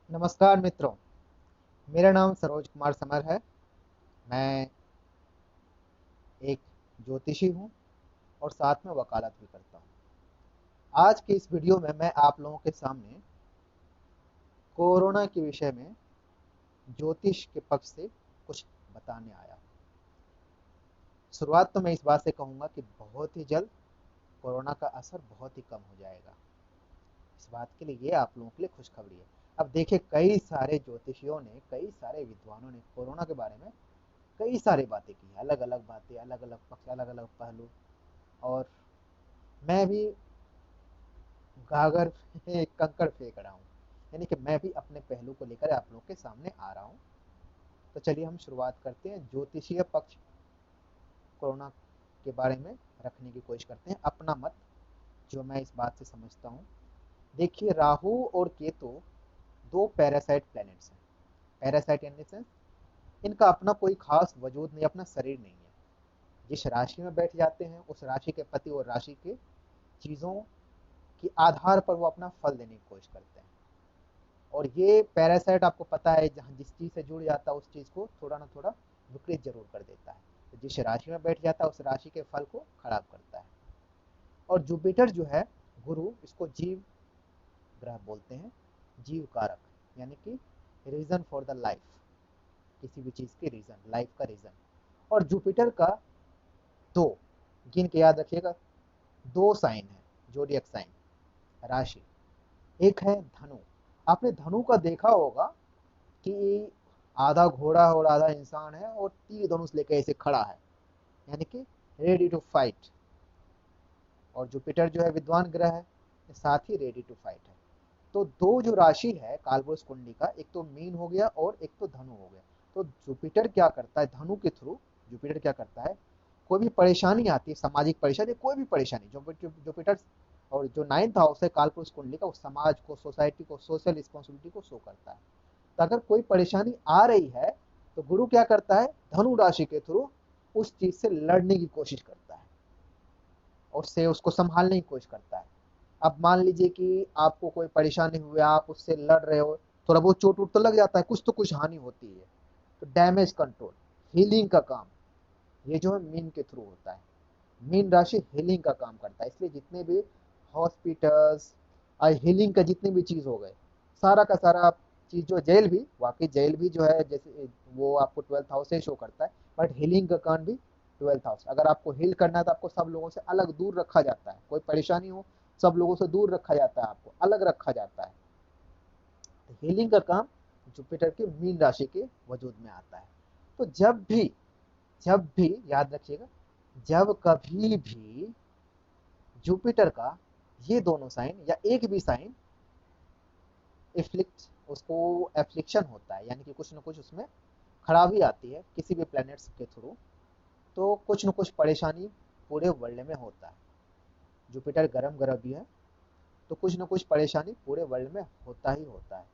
नमस्कार मित्रों। मेरा नाम सरोज कुमार समर है। मैं एक ज्योतिषी हूँ और साथ में वकालत भी करता हूँ। आज के इस वीडियो में मैं आप लोगों के सामने कोरोना के विषय में ज्योतिष के पक्ष से कुछ बताने आया हूँ। शुरुआत तो मैं इस बात से कहूँगा कि बहुत ही जल्द कोरोना का असर बहुत ही कम हो जाएगा। इस बात के लिए ये आप लोगों के लिए खुशखबरी है। अब देखिए, कई सारे ज्योतिषियों ने, कई सारे विद्वानों ने कोरोना के बारे में कई सारी बातें की हैं, अलग अलग बातें, अलग अलग पक्ष, अलग अलग पहलू। और मैं भी गागर कंकड़ फेंक रहा हूँ, यानी कि मैं भी अपने पहलू को लेकर आप लोगों के सामने आ रहा हूँ। तो चलिए हम शुरुआत करते हैं, ज्योतिषीय पक्ष कोरोना के बारे में रखने की कोशिश करते हैं, अपना मत जो मैं इस बात से समझता हूँ। देखिए, राहु और केतु दो पैरासाइट प्लैनेट्स हैं। पैरासाइट इन द सेंस, इनका अपना कोई खास वजूद नहीं, अपना शरीर नहीं है। जिस राशि में बैठ जाते हैं उस राशि के पति और राशि के चीजों के आधार पर वो अपना फल देने की कोशिश करते हैं। और ये पैरासाइट आपको पता है, जहाँ जिस चीज से जुड़ जाता है उस चीज को थोड़ा ना थोड़ा विकृत जरूर कर देता है। तो जिस राशि में बैठ जाता है उस राशि के फल को खराब करता है। और जुपिटर जो है, गुरु, इसको जीव ग्रह बोलते हैं, जीव कारक, यानी कि रीजन फॉर द लाइफ, किसी भी चीज की रीजन, लाइफ का रीजन। और जुपिटर का दो, गिन के याद रखिएगा, दो साइन है, जोडियक साइन, राशि। एक है धनु। आपने धनु का देखा होगा कि आधा घोड़ा और आधा इंसान है और तीर धनुष लेके ऐसे खड़ा है, यानी कि रेडी टू फाइट। और जुपिटर जो है विद्वान ग्रह है, साथ ही रेडी टू फाइट है। तो दो जो राशि है कालपुरुष कुंडली का, एक तो मीन हो गया और एक तो धनु हो गया। तो जुपिटर क्या करता है, धनु के थ्रू जुपिटर क्या करता है, कोई भी परेशानी आती है, सामाजिक परेशानी, कोई भी परेशानी, जो जुपिटर और जो नाइन्थ हाउस है कालपुरुष कुंडली का, वो समाज को, सोसाइटी को, सोशल रिस्पॉन्सिबिलिटी को शो करता है। तो अगर कोई परेशानी आ रही है तो गुरु क्या करता है, धनु राशि के थ्रू उस चीज से लड़ने की कोशिश करता है, उससे उसको संभालने की कोशिश करता है। अब मान लीजिए कि आपको कोई परेशानी हुई, आप उससे लड़ रहे हो, थोड़ा बहुत चोट उट तो लग जाता है, कुछ तो कुछ हानि होती है। तो डैमेज कंट्रोल, हीलिंग का काम, ये जो है मीन के थ्रू होता है। मीन राशि हीलिंग का काम करता है, इसलिए जितने भी हॉस्पिटल्स और हीलिंग का जितने भी चीज हो गए, सारा का सारा चीज, जो जेल भी, वाकई जेल भी जो है, जैसे वो आपको 12th हाउस से शो करता है, बट हीलिंग का काम भी 12th हाउस। अगर आपको हील करना है तो आपको सब लोगों से अलग दूर रखा जाता है, कोई परेशानी हो सब लोगों से दूर रखा जाता है, आपको अलग रखा जाता है। तो हीलिंग का काम जुपिटर के मीन राशि के वजूद में आता है। तो जब भी याद रखिएगा, जब कभी भी जुपिटर का ये दोनों साइन या एक भी साइन इफ्लिक्ट, उसको एफ्लिक्शन होता है, यानी कि कुछ ना कुछ उसमें खराबी आती है किसी भी प्लैनेट्स के थ्रू, तो कुछ ना कुछ परेशानी पूरे वर्ल्ड में होता है। जुपिटर गर्म ग्रह भी है, तो कुछ ना कुछ परेशानी पूरे वर्ल्ड में होता ही होता है,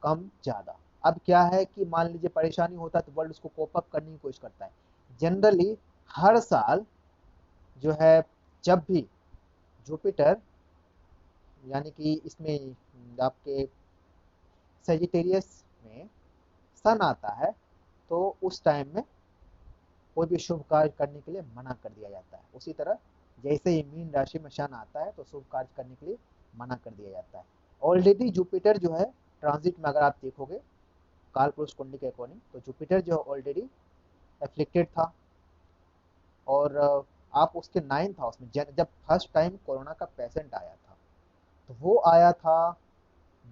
कम ज्यादा। अब क्या है कि मान लीजिए परेशानी होता है तो वर्ल्ड उसको कोप अप करने की कोशिश करता है। जनरली हर साल जो है, जब भी जुपिटर, यानी कि इसमें आपके सेजिटेरियस में सन आता है, तो उस टाइम में कोई भी शुभ कार्य करने के लिए मना कर दिया जाता है। उसी तरह जैसे ही मीन राशि में सन आता है तो शुभ कार्य करने के लिए मना कर दिया जाता है। ऑलरेडी जुपिटर जो है ट्रांजिट में, अगर आप देखोगे काल पुरुष कुंडली के अकॉर्डिंग, तो जुपिटर जो है ऑलरेडी एफ्लिक्टेड था। और आप उसके नाइन्थ हाउस में, जब फर्स्ट टाइम कोरोना का पेशेंट आया था, तो वो आया था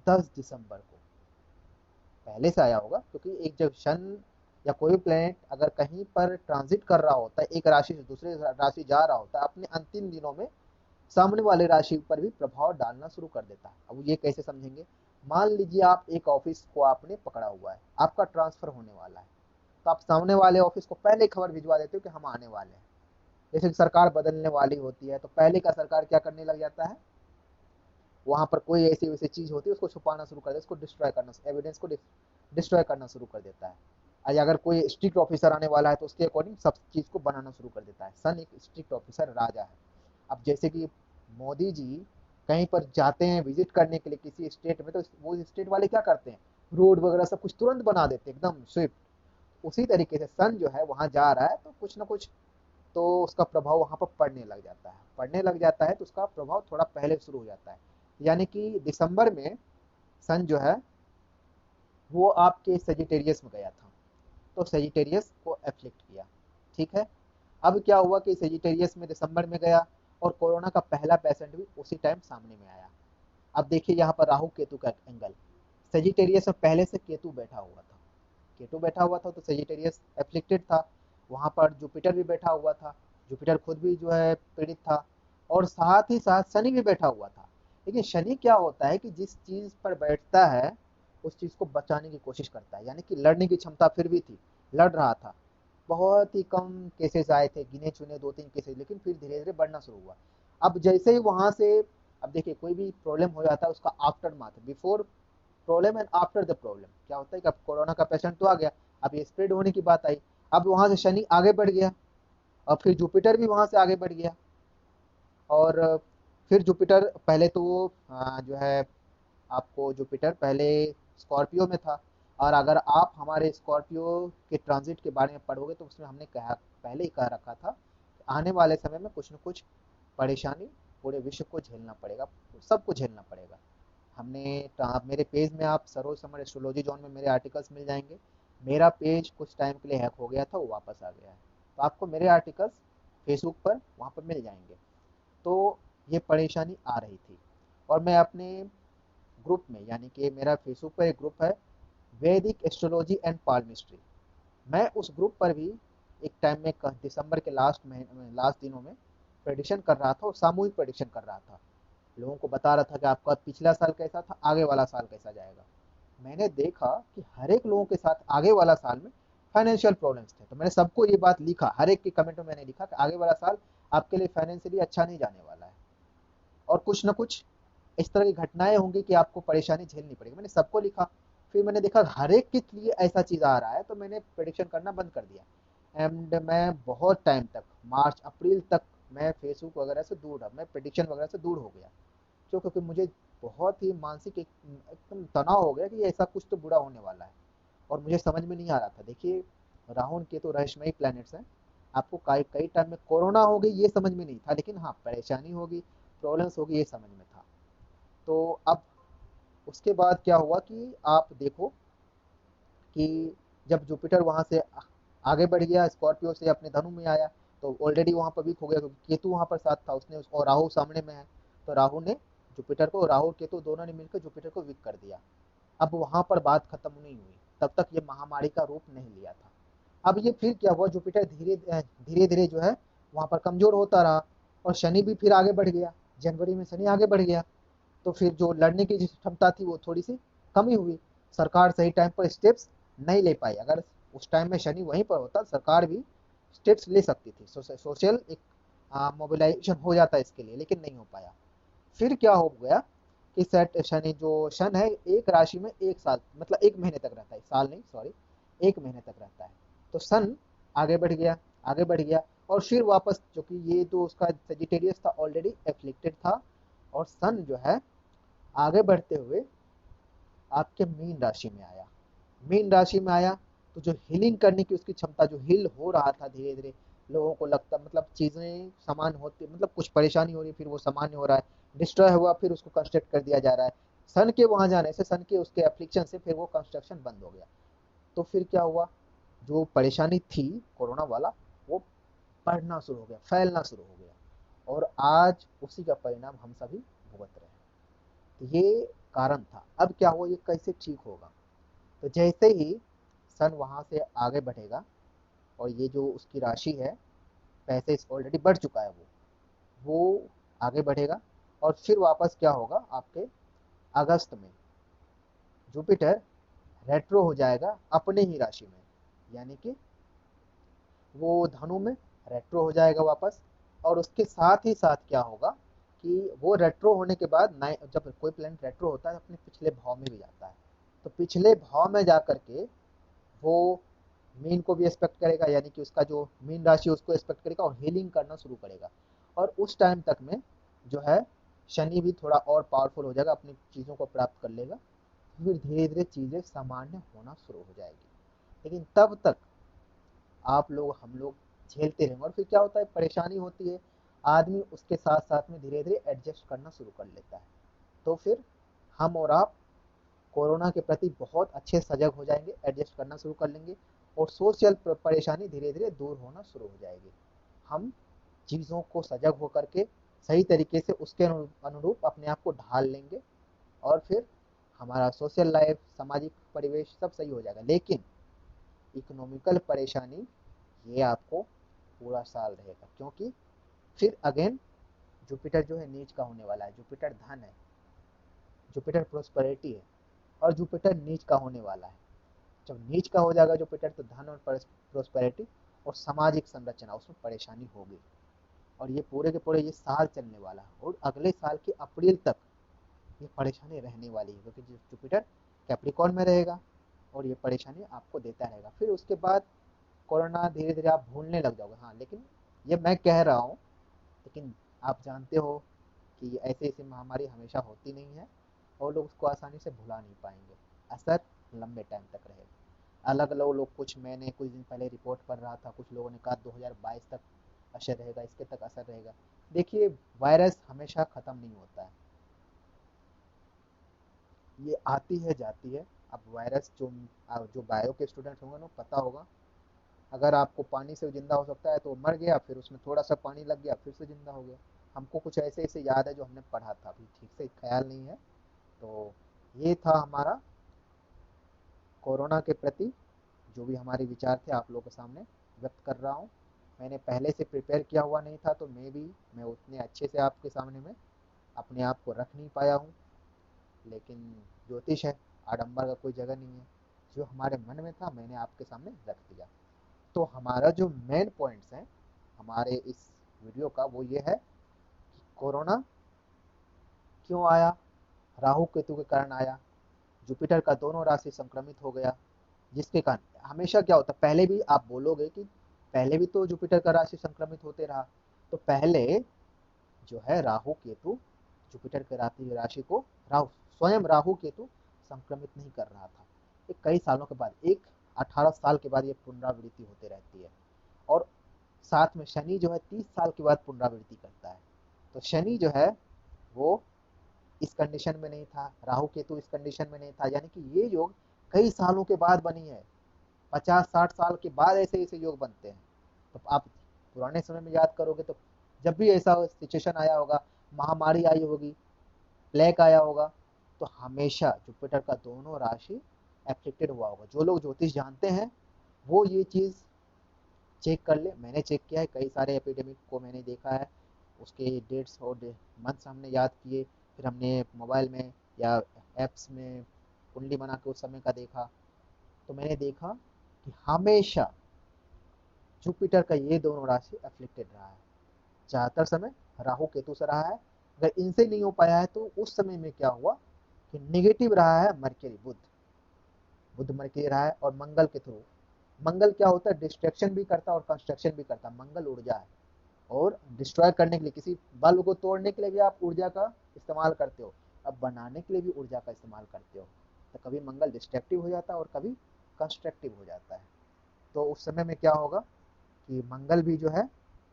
10 दिसंबर को। पहले से आया होगा, क्योंकि एक जब शन या कोई भी प्लेनेट अगर कहीं पर ट्रांजिट कर रहा होता है, एक राशि से दूसरे राशि जा रहा होता है, अपने अंतिम दिनों में सामने वाले राशि पर भी प्रभाव डालना शुरू कर देता है। अब ये कैसे समझेंगे, मान लीजिए आप एक ऑफिस को आपने पकड़ा हुआ है, आपका ट्रांसफर होने वाला है, तो आप सामने वाले ऑफिस को पहले खबर भिजवा देते हो कि हम आने वाले हैं। जैसे कि सरकार बदलने वाली होती है तो पहले का सरकार क्या करने लग जाता है, वहां पर कोई ऐसी वैसी चीज होती है उसको छुपाना शुरू कर देता है, उसको डिस्ट्रॉय करना, एविडेंस को डिस्ट्रॉय करना शुरू कर देता है। आज अगर कोई स्ट्रिक्ट ऑफिसर आने वाला है तो उसके अकॉर्डिंग सब चीज को बनाना शुरू कर देता है। सन एक स्ट्रिक्ट ऑफिसर राजा है। अब जैसे कि मोदी जी कहीं पर जाते हैं विजिट करने के लिए किसी स्टेट में, तो वो स्टेट वाले क्या करते हैं, रोड वगैरह सब कुछ तुरंत बना देते हैं एकदम स्विफ्ट। उसी तरीके से सन जो है वहां जा रहा है तो कुछ ना कुछ तो उसका प्रभाव वहां पर पड़ने लग जाता है, पड़ने लग जाता है तो उसका प्रभाव थोड़ा पहले शुरू हो जाता है। यानी कि दिसंबर में सन जो है वो आपके सेजिटेरियस में गया था, तो सेजिटेरियस को एफ्लिक्ट किया। ठीक है। अब क्या हुआ कि सेजिटेरियस में दिसंबर में गया और कोरोना का पहला पेशेंट भी उसी टाइम सामने में आया। अब देखिए यहाँ पर राहु केतु का एंगल, सेजिटेरियस में पहले से केतु बैठा हुआ था, केतु बैठा हुआ था तो सेजिटेरियस एफ्लिक्टेड था। वहां पर जुपिटर भी बैठा हुआ था, जुपिटर खुद भी जो है पीड़ित था। और साथ ही साथ शनि भी बैठा हुआ था। लेकिन शनि क्या होता है कि जिस चीज पर बैठता है उस चीज को बचाने की कोशिश करता है, यानी कि लड़ने की क्षमता फिर भी थी, लड़ रहा था। बहुत ही कम केसेस आए थे, गिने चुने दो तीन केसेस, लेकिन फिर धीरे धीरे बढ़ना शुरू हुआ। अब जैसे ही वहां से, अब देखिए कोई भी प्रॉब्लम हो जाता है उसका after math, before problem and after the problem क्या होता है कि अब कोरोना का पेशेंट तो आ गया, अब ये स्प्रेड होने की बात आई। अब वहां से शनि आगे बढ़ गया और फिर जुपिटर भी वहां से आगे बढ़ गया। और फिर जुपिटर पहले तो वो जो है आपको जुपिटर पहले स्कॉर्पियो में था। और अगर आप हमारे स्कॉर्पियो के ट्रांजिट के बारे में पढ़ोगे तो उसमें हमने कहा, पहले ही कह रखा था कि आने वाले समय में कुछ न कुछ परेशानी पूरे विश्व को झेलना पड़ेगा, सबको झेलना पड़ेगा। हमने मेरे पेज में आप सरोज समर एस्ट्रोलॉजी जोन में मेरे आर्टिकल्स मिल जाएंगे। मेरा पेज कुछ टाइम के लिए हैक हो गया था, वो वापस आ गया है, तो आपको मेरे आर्टिकल्स फेसबुक पर वहाँ पर मिल जाएंगे। तो ये परेशानी आ रही थी और मैं अपने ग्रुप में, यानी कि मेरा फेसबुक पर एक ग्रुप है, वैदिक एस्ट्रोलॉजी एंड पालमिस्ट्री, मैं उस ग्रुप पर भी एक टाइम में दिसंबर के लास्ट महीने लास्ट दिनों में प्रेडिक्शन कर रहा था और सामूहिक प्रेडिक्शन कर रहा था। लोगों को बता रहा था कि आपका पिछला साल कैसा था, आगे वाला साल कैसा जाएगा। मैंने देखा कि हर एक लोगों के साथ आगे वाला साल में फाइनेंशियल प्रॉब्लम्स थे, तो मैंने सबको ये बात लिखा, हर एक के कमेंट में मैंने लिखा कि आगे वाला साल आपके लिए फाइनेंशियली अच्छा नहीं जाने वाला है और कुछ ना कुछ इस तरह की घटनाएं होंगी कि आपको परेशानी झेलनी पड़ेगी, मैंने सबको लिखा। फिर मैंने देखा हर एक के लिए ऐसा चीज आ रहा है तो मैंने प्रेडिक्शन करना बंद कर दिया। एंड मैं बहुत टाइम तक, मार्च अप्रैल तक मैं फेसबुक वगैरह से दूर रहा, मैं प्रेडिक्शन वगैरह से दूर हो गया। क्यों? क्योंकि मुझे बहुत ही मानसिक एकदम तनाव हो गया कि ऐसा कुछ तो बुरा होने वाला है और मुझे समझ में नहीं आ रहा था। देखिए राहु के तो रहस्यमयी प्लैनेट्स हैं, आपको कई कई टाइम में कोरोना हो गई ये समझ में नहीं था, लेकिन हाँ परेशानी होगी, प्रॉब्लम्स होगी ये समझ में था। तो अब उसके बाद क्या हुआ कि आप देखो कि जब जुपिटर वहां से आगे बढ़ गया, स्कॉर्पियो से अपने धनु में आया, तो ऑलरेडी वहां पर वीक हो गया क्योंकि केतु वहां पर साथ था उसने, और राहु सामने में है। तो राहु ने जुपिटर को, राहु और केतु दोनों ने मिलकर जुपिटर को वीक कर दिया। अब वहां पर बात खत्म नहीं हुई, तब तक ये महामारी का रूप नहीं लिया था। अब ये फिर क्या हुआ, जुपिटर धीरे धीरे धीरे जो है वहां पर कमजोर होता रहा और शनि भी फिर आगे बढ़ गया। जनवरी में शनि आगे बढ़ गया तो फिर जो लड़ने की जो क्षमता थी वो थोड़ी सी कमी हुई। सरकार सही टाइम पर स्टेप्स नहीं ले पाई, अगर उस टाइम में शनि वहीं पर होता सरकार भी स्टेप्स ले सकती थी, सोशल एक मोबिलाइजेशन हो जाता इसके लिए, लेकिन नहीं हो पाया। फिर क्या हो गया कि सेट शनि जो शन है एक राशि में एक साल मतलब एक महीने तक रहता है, साल नहीं सॉरी, एक महीने तक रहता है। तो सन आगे बढ़ गया, आगे बढ़ गया और फिर वापस, जो कि ये तो उसका सेजिटेरियस था ऑलरेडी एफ्लिक्टेड था, और सन जो है आगे बढ़ते हुए आपके मीन राशि में आया। मीन राशि में आया तो जो हीलिंग करने की उसकी क्षमता, जो हील हो रहा था धीरे धीरे, लोगों को लगता मतलब चीजें समान होती, मतलब कुछ परेशानी हो रही फिर वो सामान्य हो रहा है, डिस्ट्रॉय हुआ फिर उसको कंस्ट्रक्ट कर दिया जा रहा है। सन के वहां जाने से, सन के उसके एप्लीकेशन से फिर वो कंस्ट्रक्शन बंद हो गया। तो फिर क्या हुआ, जो परेशानी थी कोरोना वाला वो बढ़ना शुरू हो गया, फैलना शुरू हो गया, और आज उसी का परिणाम हम सभी भुगत रहे हैं। तो ये कारण था। अब क्या हुआ, ये कैसे ठीक होगा, तो जैसे ही सन वहां से आगे बढ़ेगा और ये जो उसकी राशि है, पैसे ऑलरेडी बढ़ चुका है वो आगे बढ़ेगा और फिर वापस क्या होगा आपके अगस्त में जुपिटर रेट्रो हो जाएगा अपने ही राशि में, यानी कि वो धनु में रेट्रो हो जाएगा वापस। और उसके साथ ही साथ क्या होगा कि वो रेट्रो होने के बाद जब कोई प्लैनेट रेट्रो होता है अपने पिछले भाव में भी जाता है, तो पिछले भाव में जाकर के वो मीन को भी एक्सपेक्ट करेगा, यानी कि उसका जो मीन राशि उसको एक्सपेक्ट करेगा और हीलिंग करना शुरू करेगा। और उस टाइम तक में जो है शनि भी थोड़ा और पावरफुल हो जाएगा, अपनी चीज़ों को प्राप्त कर लेगा, फिर धीरे धीरे चीज़ें सामान्य होना शुरू हो जाएगी। लेकिन तब तक आप लोग हम लोग झेलते रहेंगे, और फिर क्या होता है, परेशानी होती है, आदमी उसके साथ साथ में धीरे धीरे एडजस्ट करना शुरू कर लेता है। तो फिर हम और आप कोरोना के प्रति बहुत अच्छे सजग हो जाएंगे, एडजस्ट करना शुरू कर लेंगे, और सोशल परेशानी धीरे धीरे दूर होना शुरू हो जाएगी। हम चीज़ों को सजग होकर के सही तरीके से उसके अनुरूप अपने आप को ढाल लेंगे, और फिर हमारा सोशल लाइफ, सामाजिक परिवेश सब सही हो जाएगा। लेकिन इकोनॉमिकल परेशानी ये आपको पूरा साल रहेगा, क्योंकि फिर अगेन जुपिटर जो है नीच का होने वाला है। जुपिटर धन है, जुपिटर प्रोस्पेरिटी है, और जुपिटर नीच का होने वाला है। जब नीच का हो जाएगा जुपिटर, तो धन और प्रोस्पेरिटी और सामाजिक संरचना उसमें परेशानी होगी। और ये पूरे के पूरे ये साल चलने वाला है, और अगले साल के अप्रैल तक ये परेशानी रहने वाली है, क्योंकि जुपिटर कैप्रिकॉर्न में रहेगा और ये परेशानी आपको देता रहेगा। फिर उसके बाद कोरोना धीरे धीरे आप भूलने लग जाओगे। हाँ, लेकिन ये मैं कह रहा हूँ, लेकिन आप जानते हो कि ऐसी ऐसी महामारी हमेशा होती नहीं है, और लोग उसको आसानी से भुला नहीं पाएंगे। असर लंबे टाइम तक रहेगा। अलग अलग लोग, कुछ मैंने कुछ दिन पहले रिपोर्ट पढ़ रहा था, कुछ लोगों ने कहा 2022 तक असर रहेगा, इसके तक असर रहेगा। देखिए, वायरस हमेशा खत्म नहीं होता है, ये आती है जाती है। अब वायरस जो जो बायो के स्टूडेंट्स होंगे ना, पता होगा, अगर आपको पानी से जिंदा हो सकता है तो मर गया, फिर उसमें थोड़ा सा पानी लग गया, फिर से जिंदा हो गया। हमको कुछ ऐसे ऐसे याद है जो हमने पढ़ा था, अभी ठीक से ख्याल नहीं है। तो ये था हमारा कोरोना के प्रति जो भी हमारे विचार थे, आप लोगों के सामने व्यक्त कर रहा हूँ। मैंने पहले से प्रिपेयर किया हुआ नहीं था, तो मैं उतने अच्छे से आपके सामने में अपने आप को रख नहीं पाया हूँ। लेकिन ज्योतिष है, आडंबर का कोई जगह नहीं है। जो हमारे मन में था मैंने आपके सामने रख दिया। तो हमारा जो मेन पॉइंट्स हैं हमारे इस वीडियो का, वो ये है कि कोरोना क्यों आया, राहु केतु के कारण आया, जुपिटर का दोनों राशि संक्रमित हो गया, जिसके कारण हमेशा क्या होता है, पहले भी आप बोलोगे कि पहले भी तो जुपिटर का राशि संक्रमित होते रहा। तो पहले जो है राहु केतु, जुपिटर के राशि को राहु, स्वयं राहु केतु संक्रमित नहीं कर रहा था। ये कई सालों के बाद, 18 साल के बाद ये पुनरावृत्ति होते रहती है। और साथ में शनि जो है 30 साल के बाद पुनरावृत्ति करता है। तो शनि जो है वो इस कंडीशन में नहीं था, राहु केतु इस कंडीशन में नहीं था, यानी कि ये योग कई सालों के बाद बनी है। 50-60 साल के बाद ऐसे ऐसे योग बनते हैं। तो आप पुराने समय में याद करोगे तो जब भी ऐसा सिचुएशन आया होगा, महामारी आई होगी, प्लेग आया होगा, तो हमेशा जुपिटर का दोनों राशि एफेक्टेड हुआ होगा। जो लोग ज्योतिष जानते हैं वो ये चीज चेक कर ले। मैंने चेक किया है, कई सारे एपिडेमिक को मैंने देखा है, उसके डेट्स और मंथ्स हमने याद किए, फिर हमने मोबाइल में या एप्स में कुंडली बना के उस समय का देखा। तो मैंने देखा कि हमेशा जुपिटर का ये दोनों राशि अफ्लिक्टेड रहा है। ज्यादातर समय राहु केतु से रहा है। अगर इनसे नहीं हो पाया है तो उस समय में क्या हुआ कि निगेटिव रहा है मरकरी, बुध, बुध मरकरी रहा है, और मंगल के थ्रू। मंगल क्या होता है, डिस्ट्रक्शन भी करता है और कंस्ट्रक्शन भी करता है। मंगल ऊर्जा है, और डिस्ट्रॉय करने के लिए, किसी बल्ब को तोड़ने के लिए भी आप ऊर्जा का इस्तेमाल करते हो, अब बनाने के लिए भी ऊर्जा का इस्तेमाल करते हो। तो कभी मंगल डिस्ट्रक्टिव हो जाता है और कभी कंस्ट्रक्टिव हो जाता है। तो उस समय में क्या होगा कि मंगल भी जो है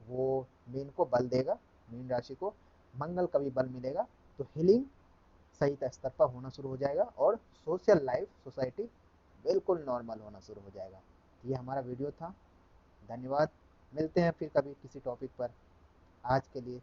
वो मीन को बल देगा, मीन राशि को मंगल का भी बल मिलेगा। तो हीलिंग सही स्तर पर होना शुरू हो जाएगा, और सोशल लाइफ, सोसाइटी बिल्कुल नॉर्मल होना शुरू हो जाएगा। ये हमारा वीडियो था। धन्यवाद। मिलते हैं फिर कभी किसी टॉपिक पर। आज के लिए